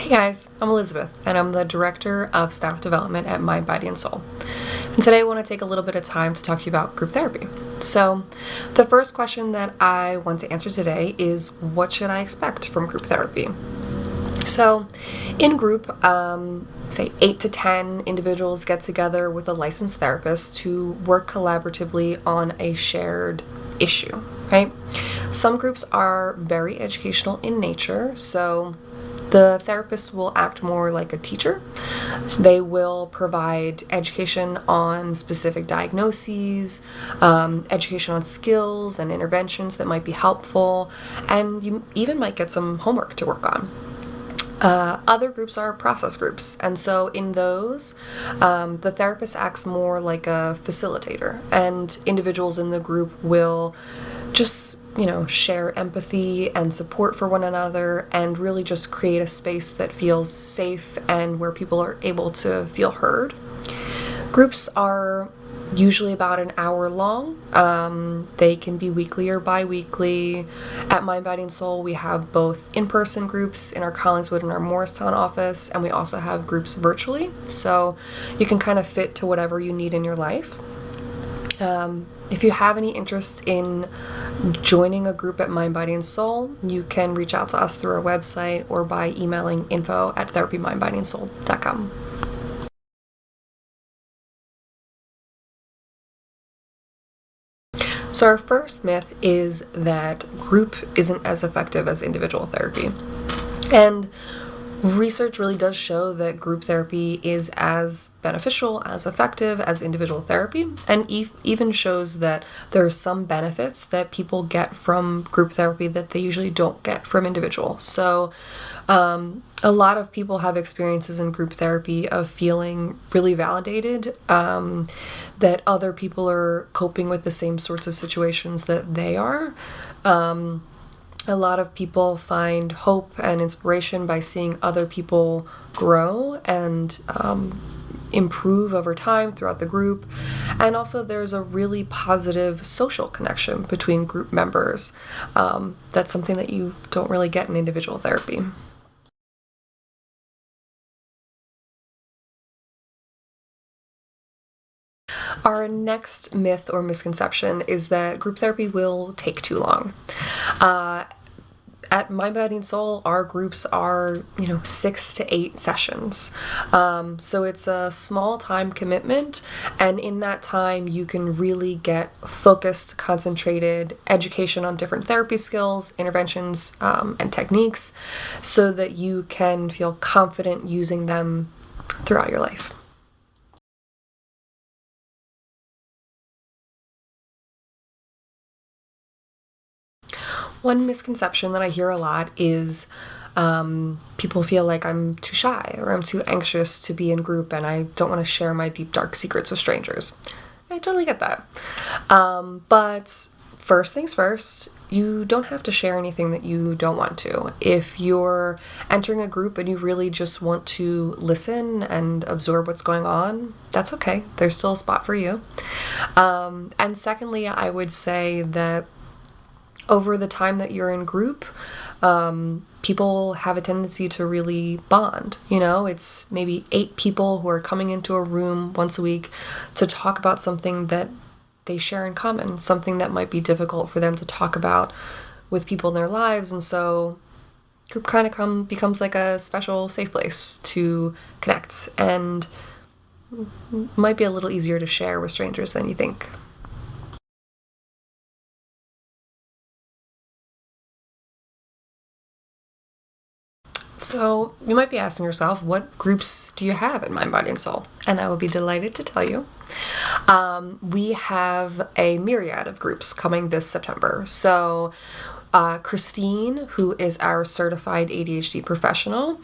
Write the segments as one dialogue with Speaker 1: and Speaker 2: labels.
Speaker 1: Hey guys, I'm Elizabeth, and I'm the Director of Staff Development at Mind, Body, and Soul. And today I want to take a little bit of time to talk to you about group therapy. So, the first question that I want to answer today is, what should I expect from group therapy? So, in group, say 8 to 10 individuals get together with a licensed therapist to work collaboratively on a shared issue, right? Some groups are very educational in nature, so the therapist will act more like a teacher. They will provide education on specific diagnoses, education on skills and interventions that might be helpful, and you even might get some homework to work on. Other groups are process groups, and so in those, the therapist acts more like a facilitator, and individuals in the group will just share empathy and support for one another and really just create a space that feels safe and where people are able to feel heard. Groups are usually about an hour long. They can be weekly or bi-weekly. At Mind, Body, and Soul, we have both in-person groups in our Collingswood and our Morristown office, and we also have groups virtually, so you can kind of fit to whatever you need in your life. If you have any interest in joining a group at Mind, Body, and Soul, you can reach out to us through our website or by emailing info@therapymindbodyandsoul.com. So our first myth is that group isn't as effective as individual therapy. And research really does show that group therapy is as beneficial, as effective as individual therapy, and even shows that there are some benefits that people get from group therapy that they usually don't get from individual. So a lot of people have experiences in group therapy of feeling really validated, that other people are coping with the same sorts of situations that they are. A lot of people find hope and inspiration by seeing other people grow and improve over time throughout the group. And also there's a really positive social connection between group members. That's something that you don't really get in individual therapy. Our next myth or misconception is that group therapy will take too long. At Mind, Body, and Soul, our groups are, 6 to 8 sessions. So it's a small time commitment, and in that time, you can really get focused, concentrated education on different therapy skills, interventions, and techniques, so that you can feel confident using them throughout your life. One misconception that I hear a lot is people feel like I'm too shy or I'm too anxious to be in group and I don't want to share my deep, dark secrets with strangers. I totally get that. But first things first, you don't have to share anything that you don't want to. If you're entering a group and you really just want to listen and absorb what's going on, that's okay. There's still a spot for you. And secondly, I would say that over the time that you're in group, people have a tendency to really bond. It's maybe 8 people who are coming into a room once a week to talk about something that they share in common, something that might be difficult for them to talk about with people in their lives. And so group kind of becomes like a special safe place to connect, and might be a little easier to share with strangers than you think. So you might be asking yourself, what groups do you have in Mind, Body, and Soul? And I will be delighted to tell you. We have a myriad of groups coming this September. So Christine, who is our certified ADHD professional,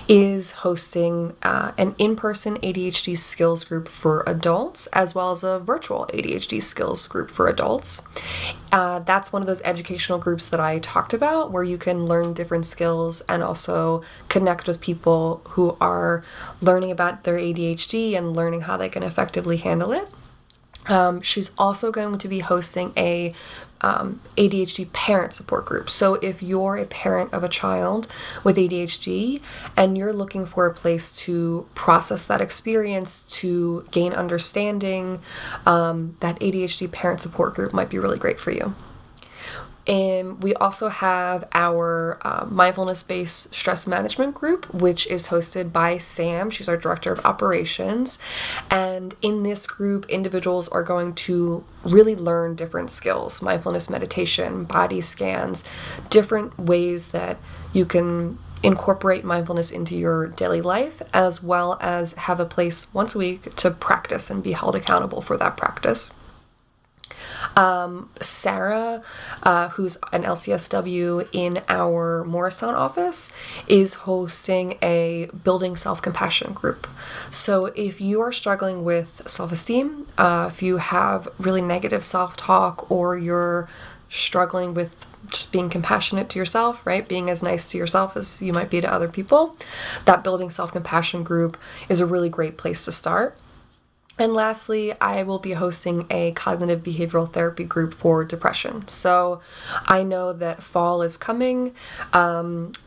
Speaker 1: is hosting an in-person ADHD skills group for adults, as well as a virtual ADHD skills group for adults. That's one of those educational groups that I talked about, where you can learn different skills and also connect with people who are learning about their ADHD and learning how they can effectively handle it. She's also going to be hosting a ADHD parent support group. So if you're a parent of a child with ADHD and you're looking for a place to process that experience, to gain understanding, that ADHD parent support group might be really great for you. And we also have our mindfulness-based stress management group, which is hosted by Sam. She's our director of operations. And in this group, individuals are going to really learn different skills: mindfulness meditation, body scans, different ways that you can incorporate mindfulness into your daily life, as well as have a place once a week to practice and be held accountable for that practice. Sarah, who's an LCSW in our Morristown office, is hosting a building self-compassion group. So if you are struggling with self-esteem, if you have really negative self-talk, or you're struggling with just being compassionate to yourself, right? Being as nice to yourself as you might be to other people, that building self-compassion group is a really great place to start. And lastly, I will be hosting a cognitive behavioral therapy group for depression. So I know that fall is coming.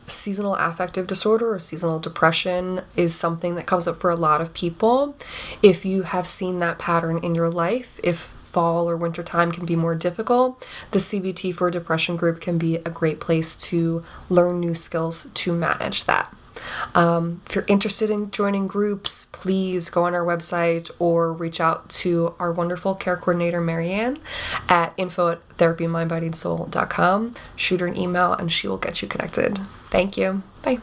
Speaker 1: Seasonal affective disorder or seasonal depression is something that comes up for a lot of people. If you have seen that pattern in your life, if fall or winter time can be more difficult, the CBT for depression group can be a great place to learn new skills to manage that. If you're interested in joining groups, please go on our website or reach out to our wonderful care coordinator, Marianne, at info@therapymindbodyandsoul.com. Shoot her an email and she will get you connected. Thank you. Bye.